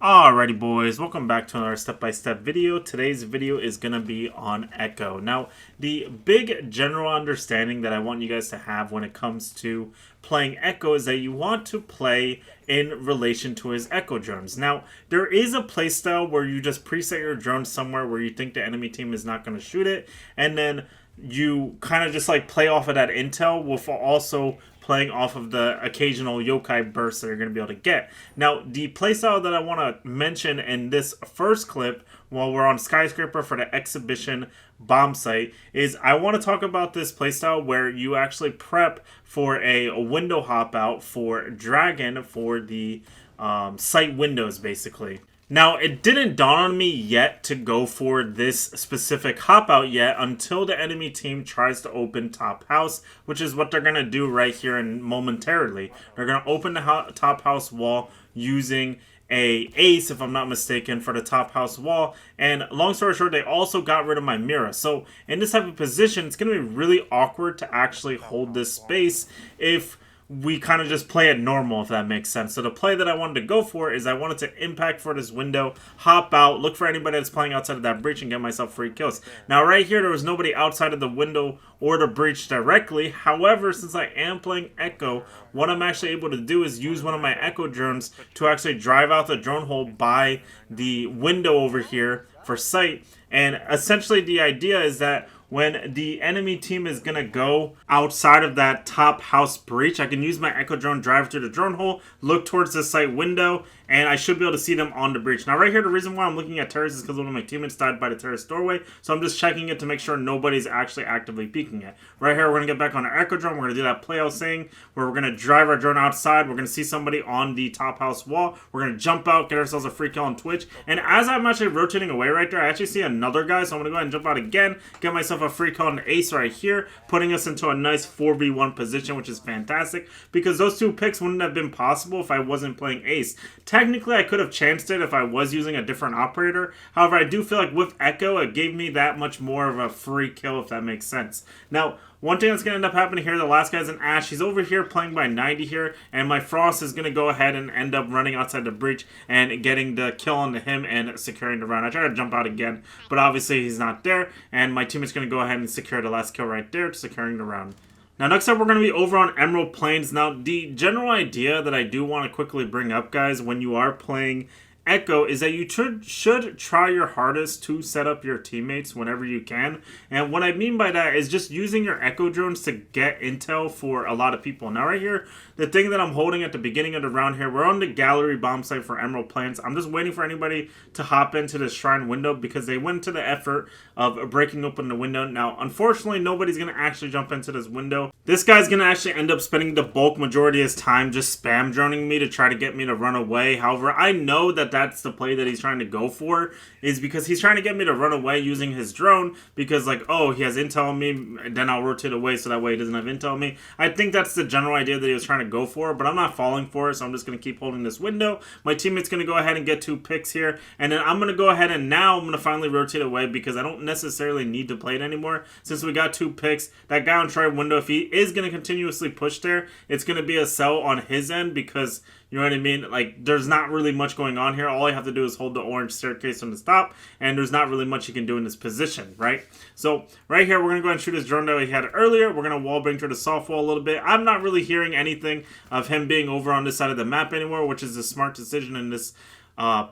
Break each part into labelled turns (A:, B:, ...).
A: Alrighty boys, welcome back to another step-by-step video. Today's video is going to be on Echo. Now, the big general understanding that I want you guys to have when it comes to playing Echo is that you want to play in relation to his Echo drones. Now, there is a playstyle where you just preset your drone somewhere where you think the enemy team is not going to shoot it, and then you kind of just like play off of that intel with also playing off of the occasional yokai bursts that you're going to be able to get. Now, the playstyle that I want to mention in this first clip while we're on Skyscraper for the exhibition bomb site is I want to talk about this playstyle where you actually prep for a window hop out for Dragon for the site windows basically. Now, it didn't dawn on me yet to go for this specific hop out yet until the enemy team tries to open top house, which is what they're going to do right here and momentarily. They're going to open the top house wall using a ace, if I'm not mistaken, for the top house wall. And long story short, they also got rid of my Mira. So in this type of position, it's going to be really awkward to actually hold this space if we kind of just play it normal, if that makes sense. So the play that I wanted to go for is I wanted to impact for this window, hop out, look for anybody that's playing outside of that breach and get myself free kills. Now right here, there was nobody outside of the window or the breach directly. However, since I am playing Echo, what I'm actually able to do is use one of my Echo drones to actually drive out the drone hole by the window over here for sight. And essentially the idea is that when the enemy team is going to go outside of that top house breach, I can use my Echo drone, drive through the drone hole, look towards the site window, and I should be able to see them on the breach. Now right here, the reason why I'm looking at terrace is because one of my teammates died by the terrace doorway, so I'm just checking it to make sure nobody's actually actively peeking it. Right here, we're going to get back on our Echo drone. We're going to do that play I was saying, where we're going to drive our drone outside. We're going to see somebody on the top house wall. We're going to jump out, get ourselves a free kill on Twitch, and as I'm actually rotating away right there, I actually see another guy, so I'm going to go ahead and jump out again, get myself a free kill on the ace right here, putting us into a nice 4v1 position, which is fantastic, because those two picks wouldn't have been possible if I wasn't playing ace. Technically, I could have chanced it if I was using a different operator. However, I do feel like with Echo, it gave me that much more of a free kill, if that makes sense. Now, one thing that's going to end up happening here, the last guy's an Ash. He's over here playing by 90 here, and my Frost is going to go ahead and end up running outside the breach and getting the kill onto him and securing the round. I try to jump out again, but obviously he's not there, and my teammate's going to go ahead and secure the last kill right there, securing the round. Now, next up, we're going to be over on Emerald Plains. Now, the general idea that I do want to quickly bring up, guys, when you are playing Echo is that you should try your hardest to set up your teammates whenever you can. And what I mean by that is just using your Echo drones to get intel for a lot of people. Now right here, the thing that I'm holding at the beginning of the round here, we're on the gallery bomb site for Emerald Plains. I'm just waiting for anybody to hop into the shrine window because they went to the effort of breaking open the window. Now, unfortunately, nobody's going to actually jump into this window. This guy's going to actually end up spending the bulk majority of his time just spam droning me to try to get me to run away. However, I know that that's the play that he's trying to go for, is because he's trying to get me to run away using his drone because like, oh, he has intel on me, and then I'll rotate away so that way he doesn't have intel on me. I think that's the general idea that he was trying to go for, but I'm not falling for it, so I'm just going to keep holding this window. My teammate's going to go ahead and get 2 picks here, and then I'm going to go ahead and now I'm going to finally rotate away because I don't necessarily need to play it anymore. Since we got 2 picks, that guy on try window, if he is going to continuously push there, it's going to be a sell on his end because, you know what I mean? Like, there's not really much going on here. All I have to do is hold the orange staircase on the stop, and there's not really much you can do in this position, right? So, right here, we're going to go ahead and shoot his drone that we had earlier. We're going to wall bang through the soft wall a little bit. I'm not really hearing anything of him being over on this side of the map anymore, which is a smart decision in this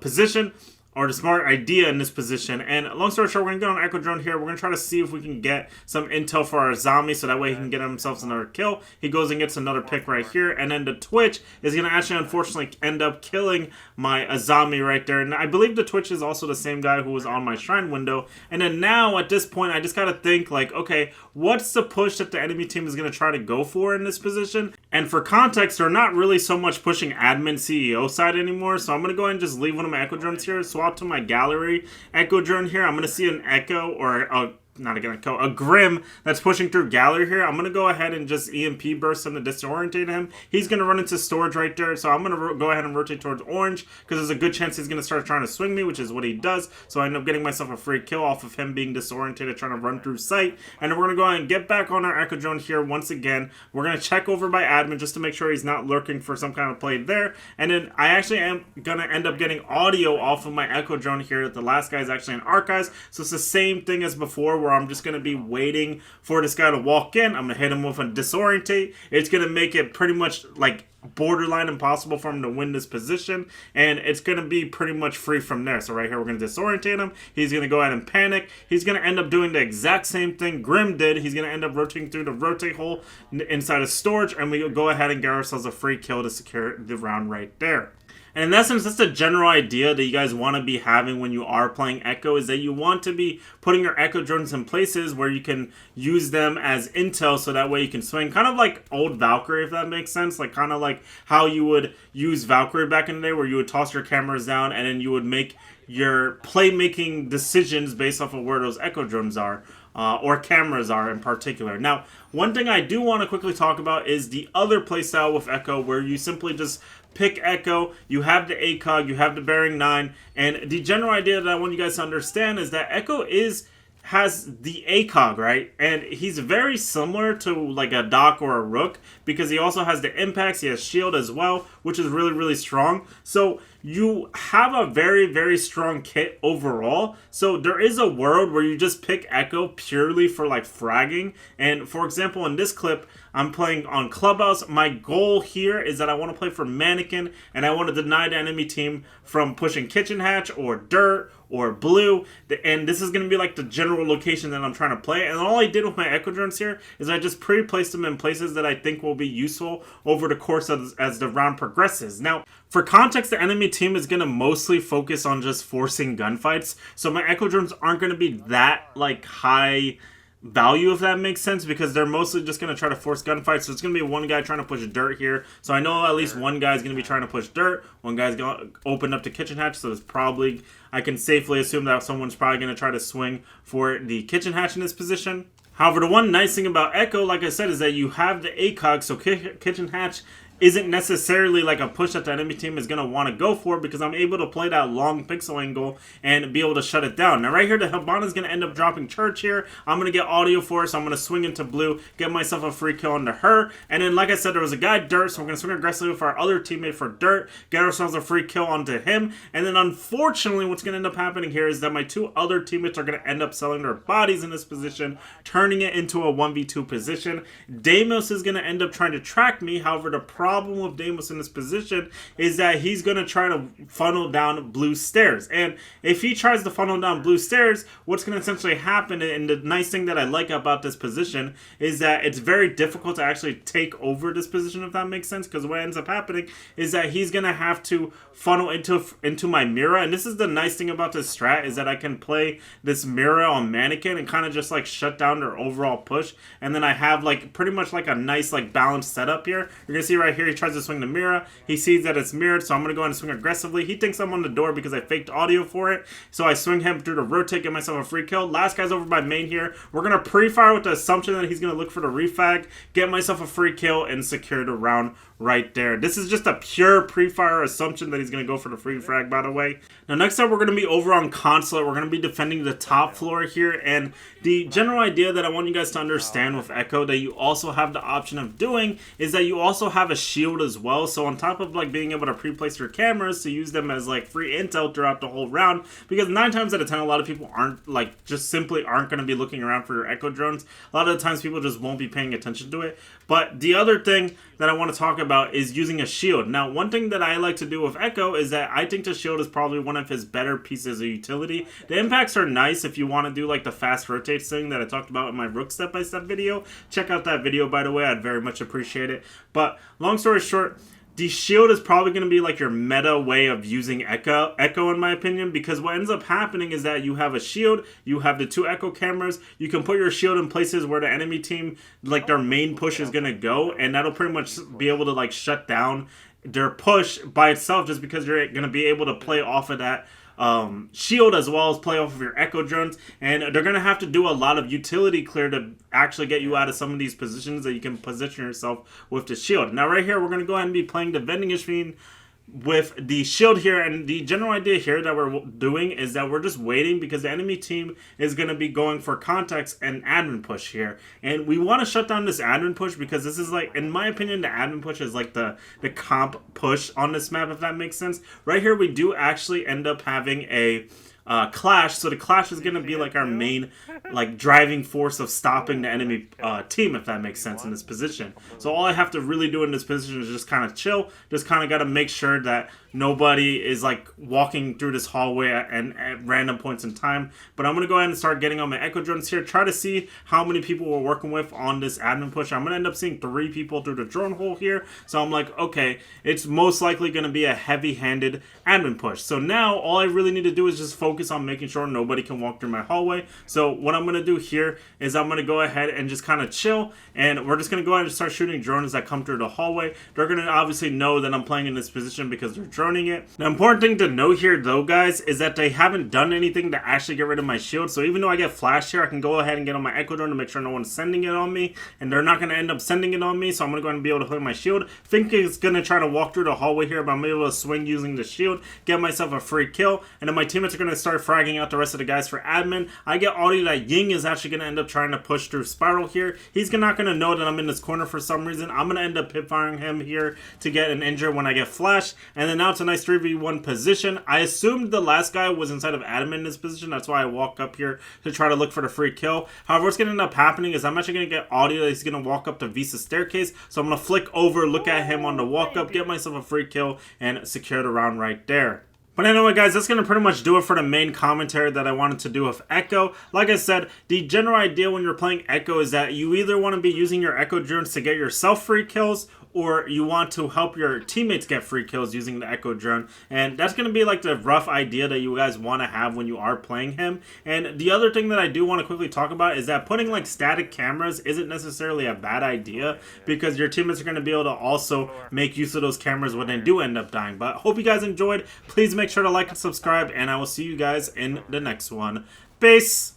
A: position. Or the smart idea in this position. And long story short, we're going to get on Echo Drone here. We're going to try to see if we can get some intel for our zombie so that way he can get himself another kill. He goes and gets another pick right here. And then the Twitch is going to actually unfortunately end up killing my zombie right there. And I believe the Twitch is also the same guy who was on my shrine window. And then now at this point, I just got to think like, okay, what's the push that the enemy team is going to try to go for in this position? And for context, they're not really so much pushing admin CEO side anymore. So I'm going to go ahead and just leave one of my Echo Drones here. Swap to my gallery Echo drone here. I'm going to see an Echo or a not an Echo, a Grim that's pushing through Gallery here. I'm going to go ahead and just EMP burst him to disorientate him. He's going to run into storage right there, so I'm going to go ahead and rotate towards orange, because there's a good chance he's going to start trying to swing me, which is what he does. So I end up getting myself a free kill off of him being disoriented, trying to run through sight. And then we're going to go ahead and get back on our Echo drone here once again. We're going to check over by admin just to make sure he's not lurking for some kind of play there. And then I actually am going to end up getting audio off of my Echo drone here. The last guy is actually in archives, so it's the same thing as before, where I'm just going to be waiting for this guy to walk in. I'm going to hit him with a disorientate. It's going to make it pretty much like borderline impossible for him to win this position, and it's going to be pretty much free from there. So right here, we're going to disorientate him. He's going to go ahead and panic. He's going to end up doing the exact same thing Grim did. He's going to end up rotating through the rotate hole inside of storage, and we go ahead and get ourselves a free kill to secure the round right there. And in essence, that's the general idea that you guys want to be having when you are playing Echo, is that you want to be putting your Echo drones in places where you can use them as intel, so that way you can swing. Kind of like old Valkyrie, if that makes sense. Like kind of like how you would use Valkyrie back in the day, where you would toss your cameras down and then you would make your playmaking decisions based off of where those Echo drones are. Or cameras are in particular. Now, one thing I do want to quickly talk about is the other playstyle with Echo, where you simply just pick Echo, you have the ACOG, you have the bearing 9, and the general idea that I want you guys to understand is that Echo has the ACOG, right? And he's very similar to like a Doc or a Rook, because he also has the impacts, he has shield as well, which is really, really strong. So you have a very, very strong kit overall. So there is a world where you just pick Echo purely for like fragging. And for example, in this clip, I'm playing on Clubhouse. My goal here is that I want to play for Mannequin, and I want to deny the enemy team from pushing Kitchen Hatch or Dirt or Blue. And this is going to be like the general location that I'm trying to play. And all I did with my Echo drones here is I just pre-placed them in places that I think will be useful over the course of as the round progresses. Now, for context, the enemy team is going to mostly focus on just forcing gunfights. So my Echo drones aren't going to be that like high value, if that makes sense, because they're mostly just going to try to force gunfights. So it's going to be one guy trying to push Dirt here. So I know at least one guy's going to be trying to push Dirt. One guy's going to open up to Kitchen Hatch. So it's probably, I can safely assume that someone's probably going to try to swing for the Kitchen Hatch in this position. However, the one nice thing about Echo, like I said, is that you have the ACOG, so Kitchen Hatch isn't necessarily like a push that the enemy team is going to want to go for, because I'm able to play that long pixel angle and be able to shut it down. Now right here, the Hibana is going to end up dropping Church here. I'm going to get audio for it, so I'm going to swing into Blue, get myself a free kill onto her. And then, like I said, there was a guy Dirt, so we're going to swing aggressively with our other teammate for Dirt, get ourselves a free kill onto him. And then unfortunately, what's going to end up happening here is that my two other teammates are going to end up selling their bodies in this position, turning it into a 1v2 position. Deimos is going to end up trying to track me. However, the problem with Deimos in this position is that he's going to try to funnel down Blue stairs. And if he tries to funnel down Blue stairs, what's going to essentially happen, and the nice thing that I like about this position, is that it's very difficult to actually take over this position, if that makes sense, because what ends up happening is that he's going to have to funnel into my Mira. And this is the nice thing about this strat, is that I can play this Mira on Mannequin and kind of just like shut down their overall push. And then I have like pretty much like a nice like balanced setup here. You're going to see right here, he tries to swing the Mira. He sees that it's mirrored, so I'm going to go ahead and swing aggressively. He thinks I'm on the door because I faked audio for it. So I swing him through the rotate, get myself a free kill. Last guy's over by main here. We're going to pre-fire with the assumption that he's going to look for the refag, get myself a free kill, and secure the round right there. This is just a pure pre-fire assumption that he's going to go for the free frag, by the way. Now, next up, we're going to be over on Consulate. We're going to be defending the top floor here, and the general idea that I want you guys to understand with Echo that you also have the option of doing is that you also have a shield as well. So on top of like being able to pre-place your cameras to use them as like free intel throughout the whole round, because 9 times out of 10, a lot of people aren't like just simply aren't going to be looking around for your Echo drones. A lot of the times people just won't be paying attention to it. But the other thing that I want to talk about is using a shield. Now, one thing that I like to do with Echo is that I think the shield is probably one of his better pieces of utility. The impacts are nice if you want to do like the fast rotates thing that I talked about in my Rook step-by-step video. Check out that video, by the way. I'd very much appreciate it. But long story short, the shield is probably going to be like your meta way of using Echo in my opinion, because what ends up happening is that you have a shield, you have the 2 Echo cameras, you can put your shield in places where the enemy team, like their main push is going to go, and that'll pretty much be able to like shut down their push by itself, just because you're going to be able to play off of that shield as well as play off of your Echo drones, and they're going to have to do a lot of utility clear to actually get you out of some of these positions that you can position yourself with the shield. Now right here, we're going to go ahead and be playing the vending machine with the shield here, and the general idea here that we're doing is that we're just waiting because the enemy team is going to be going for contacts and admin push here, and we want to shut down this admin push because this is like, in my opinion, the admin push is like the comp push on this map, if that makes sense. Right here we do actually end up having a clash, so the clash is going to be like our main like driving force of stopping the enemy team, if that makes sense, in this position. So all I have to really do in this position is just kind of chill, just kind of got to make sure that nobody is like walking through this hallway at random points in time. But I'm going to go ahead and start getting on my Echo drones here, try to see how many people we're working with on this admin push. I'm going to end up seeing 3 people through the drone hole here, so I'm like, okay, it's most likely going to be a heavy-handed admin push. So now all I really need to do is just focus on making sure nobody can walk through my hallway. So what I'm going to do here is I'm going to go ahead and just kind of chill, and we're just going to go ahead and start shooting drones that come through the hallway. They're going to obviously know that I'm playing in this position because they're droning it. The important thing to know here though, guys, is that they haven't done anything to actually get rid of my shield. So even though I get flashed here, I can go ahead and get on my Echo drone to make sure no one's sending it on me, and they're not going to end up sending it on me. So I'm going to go ahead and be able to play my shield. Think it's going to try to walk through the hallway here, but I'm able to swing using the shield, get myself a free kill, and then my teammates are going to start fragging out the rest of the guys for admin. I get audio that Ying is actually going to end up trying to push through Spiral here. He's not going to know that I'm in this corner for some reason. I'm going to end up hip firing him here to get an injure when I get flashed, and then now it's a nice 3v1 position. I assumed the last guy was inside of admin in this position. That's why I walk up here to try to look for the free kill. However, what's going to end up happening is I'm actually going to get audio that he's going to walk up to Visa's staircase. So I'm going to flick over, look at him on the walk up, get myself a free kill, and secure the round right there. But anyway, guys, that's going to pretty much do it for the main commentary that I wanted to do with Echo. Like I said, the general idea when you're playing Echo is that you either want to be using your Echo drones to get yourself free kills, or you want to help your teammates get free kills using the Echo drone. And that's going to be like the rough idea that you guys want to have when you are playing him. And the other thing that I do want to quickly talk about is that putting like static cameras isn't necessarily a bad idea, because your teammates are going to be able to also make use of those cameras when they do end up dying. But hope you guys enjoyed. Please make sure to like and subscribe, and I will see you guys in the next one. Peace!